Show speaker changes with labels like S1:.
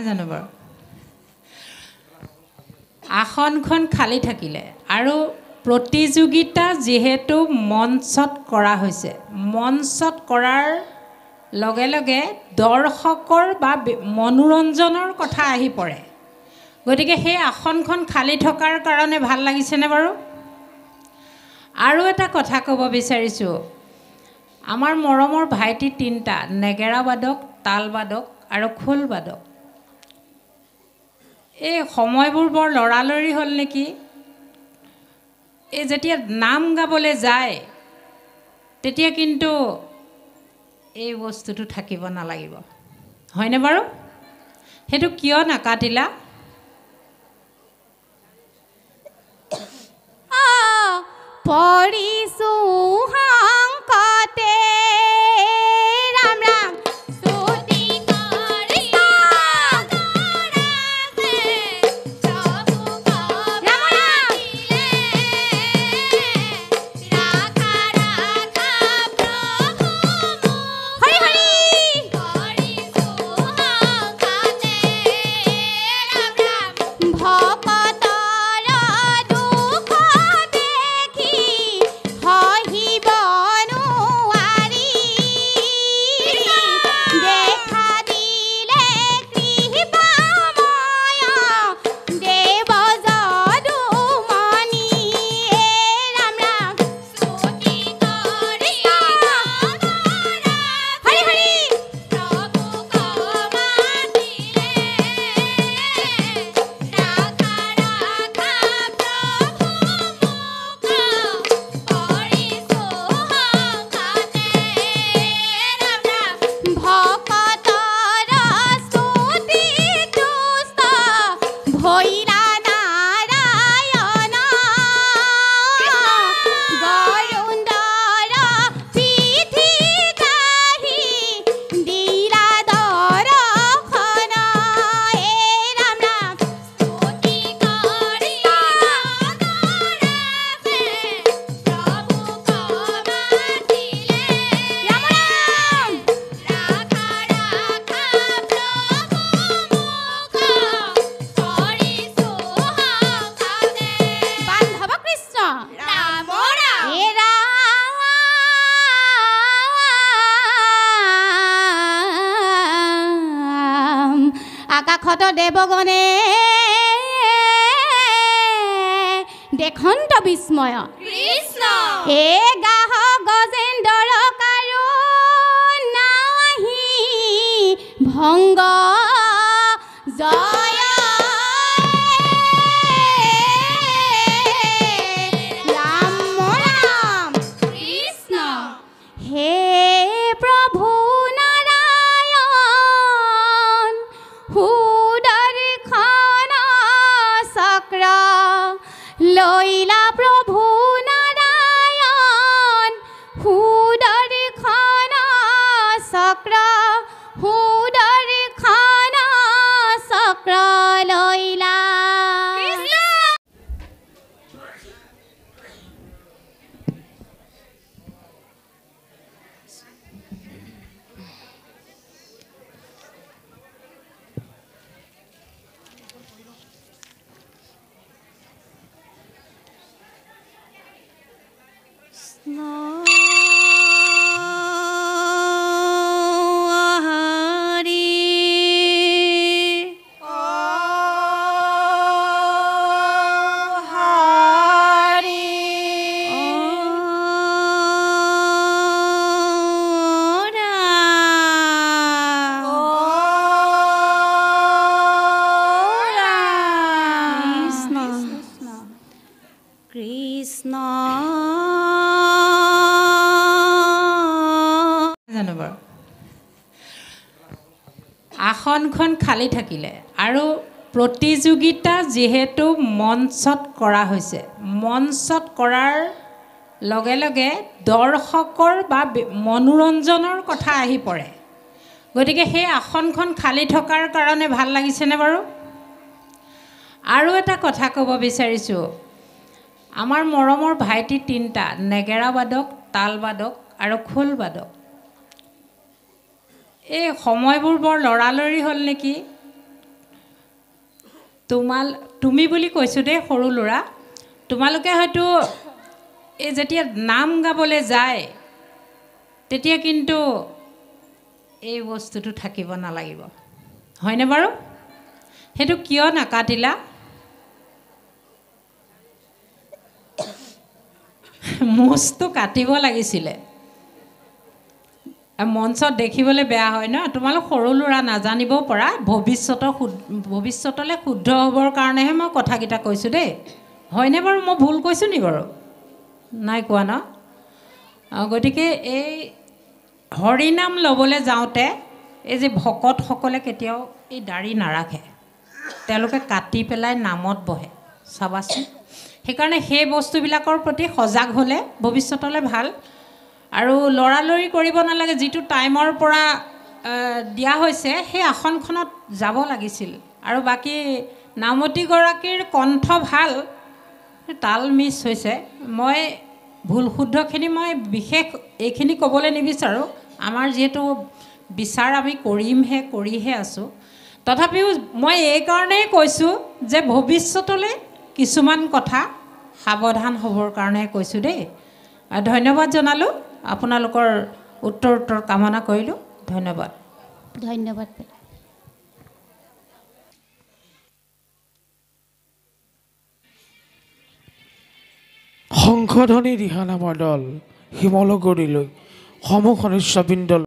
S1: জানো বাৰু আসনখন খালী থাকিলে আৰু প্ৰতিযোগিতা যেহেতু মঞ্চত কৰা হৈছে মঞ্চত কৰাৰ লগে লগে দৰ্শকৰ বা মনোৰঞ্জনৰ কথা আহি পৰে গতিকে সেই আসনখন খালী থকাৰ কাৰণে ভাল লাগিছেনে বাৰু আৰু এটা কথা ক'ব বিচাৰিছোঁ আমাৰ মৰমৰ ভাইটি তিনিটা নেগেৰা বাদক তাল বাদক আৰু খোল বাদক এই সময়বোৰ বৰ লৰালৰি হ'ল নেকি এই যেতিয়া নাম গাবলৈ যায় তেতিয়া কিন্তু এই বস্তুটো থাকিব নালাগিব হয়নে বাৰু সেইটো কিয় নাকাটিলা
S2: পৰিছো সংকতে ৰাম ৰাম স্তুতি কৰি আকাশত দেৱগণে দেখন্ত বিস্ময় কৃষ্ণ হে গাহ গজেন্দ্ৰ কাৰো নাহি ভংগ জয় ৰাম ৰাম কৃষ্ণ হে প্ৰভু লইলা প্ৰভু নাৰায়ণ সুদৰ্শন চক্ৰ সুদৰ্শন চক্ৰ লইলা
S1: আসনখন খালী থাকিলে আৰু প্ৰতিযোগিতা যেহেতু মঞ্চত কৰা হৈছে মঞ্চত কৰাৰ লগে লগে দৰ্শকৰ বা মনোৰঞ্জনৰ কথা আহি পৰে গতিকে সেই আসনখন খালী থকাৰ কাৰণে ভাল লাগিছেনে বাৰু আৰু এটা কথা ক'ব বিচাৰিছোঁ আমাৰ মৰমৰ ভাইটি তিনিটা নেগেৰা বাদক তাল বাদক আৰু খোল বাদক এই সময়বোৰ বৰ লৰালৰি হ'ল নেকি তুমি বুলি কৈছোঁ দেই সৰু ল'ৰা তোমালোকে হয়তো এই যেতিয়া নাম গাবলৈ যায় তেতিয়া কিন্তু এই বস্তুটো থাকিব নালাগিব হয়নে বাৰু সেইটো কিয় নাকাটিলা মুছটো কাটিব লাগিছিলে মঞ্চত দেখিবলৈ বেয়া হয় ন তোমালোক সৰু ল'ৰা নাজানিব পৰা ভৱিষ্যতলৈ শুদ্ধ হ'বৰ কাৰণেহে মই কথাকেইটা কৈছোঁ দেই হয়নে বাৰু মই ভুল কৈছোঁ নি বাৰু নাই কোৱা ন গতিকে এই হৰিনাম ল'বলৈ যাওঁতে এই যে ভকতসকলে কেতিয়াও এই দাড়ি নাৰাখে তেওঁলোকে কাটি পেলাই নামত বহে চাবাচোন সেইকাৰণে সেই বস্তুবিলাকৰ প্ৰতি সজাগ হ'লে ভৱিষ্যতলৈ ভাল আৰু লৰালৰি কৰিব নালাগে যিটো টাইমৰ পৰা দিয়া হৈছে সেই আসনখনত যাব লাগিছিল আৰু বাকী নামতীগৰাকীৰ কণ্ঠ ভাল তাল মিছ হৈছে মই ভুল শুদ্ধখিনি মই বিশেষ এইখিনি ক'বলৈ নিবিচাৰোঁ আমাৰ যিহেতু বিচাৰ আমি কৰিহে আছোঁ তথাপিও মই এইকাৰণেই কৈছোঁ যে ভৱিষ্যতলৈ কিছুমান কথা সাৱধান হ'বৰ কাৰণে কৈছোঁ দেই ধন্যবাদ জনালোঁ আপোনালোকৰ উত্তৰ কামনা কৰিলোঁ ধন্যবাদ
S2: ধন্যবাদ
S3: সংশোধনী দিহানামৰ দল শিমলুগুৰিলৈ সমূহ সদস্যবৃন্দ